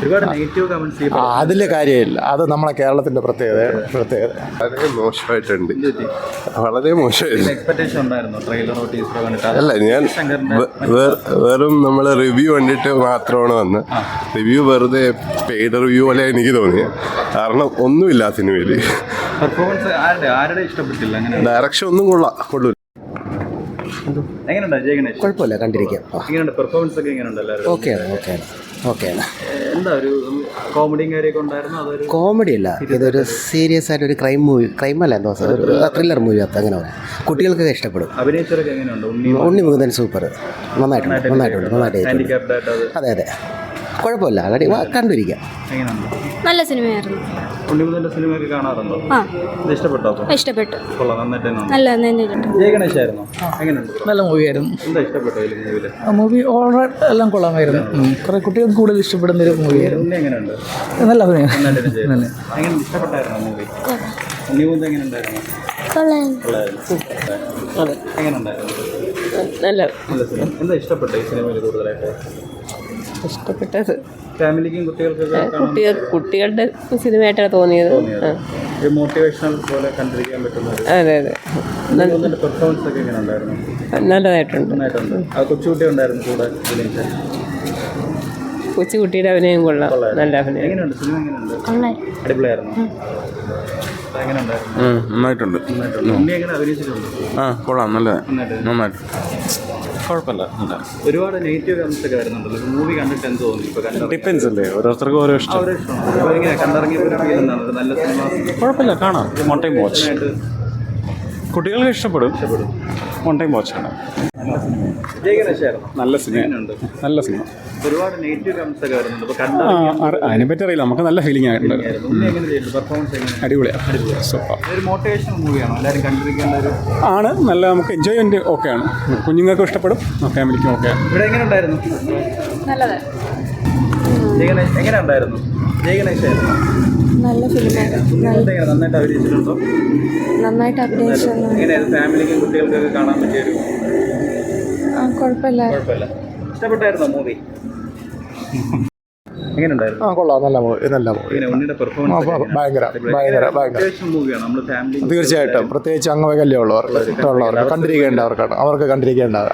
ഒരുപാട് negative comments അതിൽ കാര്യമില്ല. അത് നമ്മളെ കേരളത്തിൻ്റെ പ്രത്യേകത. വളരെ മോശമായിട്ടുണ്ട്, വളരെ മോശമായിരുന്നു. എക്സ്പെക്ടേഷൻ ഉണ്ടായിരുന്നു ട്രെയിലറോ ടീസറോ കണ്ടിട്ട്? അല്ല, ഞാൻ വെറും നമ്മൾ റിവ്യൂ കണ്ടിട്ട് മാത്രമാണ് വന്നത്. റിവ്യൂ വെറുതെ പെയ്ഡ് റിവ്യൂ പോലെ എനിക്ക് തോന്നിയത്. കാരണം ഒന്നുമില്ല ആ സിനിമയിൽ. പെർഫോമൻസ് ആരുടെ ഇഷ്ടപ്പെട്ടില്ല? അങ്ങനെ ഡയറക്ഷൻ ഒന്നും കൊള്ളൂല. എങ്ങനെയുണ്ട് അജയ് ഗണേഷ്? കുഴപ്പമില്ല, കണ്ടിരിക്കാം. എങ്ങനെയുണ്ട് പെർഫോമൻസ് ഒക്കെ? എങ്ങനെയുണ്ട് എല്ലാവരും? ഓക്കെയാണ്. എന്താ ഒരു കോമഡിയും കാര്യമൊക്കെ ഉണ്ടായിരുന്നു? അതൊരു കോമഡി അല്ല, ഇതൊരു സീരിയസ് ആയിട്ട് ഒരു ക്രൈം അല്ല, എന്തോ ഒരു ത്രില്ലർ മൂവി. അങ്ങനെ പറയാം, കുട്ടികൾക്കൊക്കെ ഇഷ്ടപ്പെടും. അഭിനയിച്ചവരൊക്കെ എങ്ങനെയുണ്ട്? ഉണ്ണി മുകുന്ദൻ സൂപ്പർ, നന്നായിട്ടുണ്ട്. അതെ, കുഴപ്പമില്ല, ആൾറെഡി കണ്ടിരിക്കാം. എങ്ങനെയുണ്ട്? നല്ല സിനിമയായിരുന്നു. ഉണ്ണിമുതന്റെ സിനിമയൊക്കെ കാണാറുണ്ടോ? ഇത് ഇഷ്ടപ്പെട്ടോ? ഇഷ്ടപ്പെട്ടു. കൊള്ളാം, നന്നായിട്ട് തന്നെ ഉണ്ട്. നല്ല നന്നായിട്ടുണ്ട്. ജയ ഗണേഷ് ആയിരുന്നോ? എങ്ങനെയുണ്ട്? നല്ല മൂവിയായിരുന്നു. എന്താ ഇഷ്ടപ്പെട്ടോ ഈ മൂവിയിൽ? മൂവി ഓൾറൈറ്റ് എല്ലാം കൊള്ളാമായിരുന്നു. കുറെ കുട്ടികൾക്ക് കൂടുതൽ ഇഷ്ടപ്പെടുന്ന ഒരു മൂവിയായിരുന്നു. ഉണ്ണി എങ്ങനെയുണ്ട്? നല്ല അഭിനയം. എങ്ങനെ ഇഷ്ടപ്പെട്ടായിരുന്നോ മൂവി? ഉണ്ണിമുതൻ എങ്ങനെ ഉണ്ടായിരുന്നു? എങ്ങനെയുണ്ടായിരുന്നു? നല്ല സിനിമ. എന്താ ഇഷ്ടപ്പെട്ടു ഈ സിനിമയിൽ കൂടുതലായിട്ട്? ഇഷ്ടപ്പെട്ടത് ഫാമിലിക്കും കുട്ടികൾക്കൊക്കെ കുട്ടികളുടെ സിനിമയായിട്ടാണ് തോന്നിയത്. ഒരു മോട്ടിവേഷണൽ പോലെ കണ്ടിരിക്കാൻ പറ്റുന്ന അതെ. പെർഫോമൻസ് ഒക്കെ എങ്ങനെ ഉണ്ടായിരുന്നു? നല്ലതായിട്ടുണ്ട്. ആ കൊച്ചുകുട്ടി ഉണ്ടായിരുന്നു കൂടെ. കൊച്ചുകുട്ടിയുടെ അഭിനയം കൊള്ളാം, നല്ല അഭിനയം. എങ്ങനെയുണ്ട് സിനിമ? എങ്ങനെയുണ്ട്? അടിപൊളിയായിരുന്നു. എങ്ങനെയുണ്ടായിരുന്നു? നന്നായിട്ടുണ്ട്. ഉണ്ണി എങ്ങനെ അഭിനയിച്ചിട്ടുണ്ട്? കൊള്ളാം, നന്നായിട്ട്. കുഴപ്പമില്ല. ഒരുപാട് നെഗറ്റീവ് കമന്റ്സ് ഒക്കെ വരുന്നുണ്ടല്ലോ. മൂവി കണ്ടിട്ട് എന്ത് തോന്നി? ഡിപ്പെൻസ് അല്ലേ, ഓരോരുത്തർക്കും ഓരോ ഇഷ്ടം. എങ്ങനെ കണ്ടിറങ്ങിയപ്പോൾ ഫീൽ എന്താണ്? ഒരു നല്ല സിനിമ? കുഴപ്പമില്ല, കാണാം. One time watch. കുട്ടികൾക്ക് ഇഷ്ടപ്പെടും. വൺ ടൈം വാച്ചാണ്. നല്ല സിനിമ. ഒരുപാട് നെഗറ്റീവ് കമന്റ്സ് ഒക്കെ വരുന്നുണ്ട്. അതിനെപ്പറ്റി അറിയില്ല, നമുക്ക് നല്ല ഫീലിംഗ് ആയിട്ടുണ്ട്. അടിപൊളിയാണ്. ഒരു മോട്ടിവേഷണൽ മൂവിയാണോ? എല്ലാവരും കണ്ടിരിക്കേണ്ട ഒരു ആണ്. നല്ല നമുക്ക് എൻജോയ്മെന്റ് ഓക്കെയാണ്. കുഞ്ഞുങ്ങൾക്കും ഇഷ്ടപ്പെടും, ഫാമിലിക്കും ഓക്കെയാണ്. ഇവിടെ എങ്ങനെ ഉണ്ടായിരുന്നു? നല്ലത്. എങ്ങനെ ഉണ്ടായിരുന്നു? ജയ ഗണേഷ് ആയിരുന്നു. നല്ല ഫിലിമായിരുന്നു. നന്നായിട്ട് അഭിനയിച്ചിട്ടുണ്ടോ? നന്നായിട്ട് അഭിനയിച്ചു. എങ്ങനെയായിരുന്നു? ഫാമിലിക്കും കുട്ടികൾക്കൊക്കെ കാണാൻ പറ്റിയൊരു കുഴപ്പമില്ല. ഇഷ്ടപ്പെട്ടായിരുന്നോ മൂവി? എങ്ങനെയുണ്ടായിരുന്നു? കൊള്ളാം, നല്ല മൂവി. ഉണ്ണിയുടെ പെർഫോമൻസ് ഭയങ്കര മൂവിയാണ്. നമ്മൾ ഫാമിലി തീർച്ചയായിട്ടും, പ്രത്യേകിച്ച് അംഗവൈകല്യമുള്ളവർക്ക് കണ്ടിരിക്കേണ്ടവർക്കാണ്, അവർക്ക് കണ്ടിരിക്കേണ്ട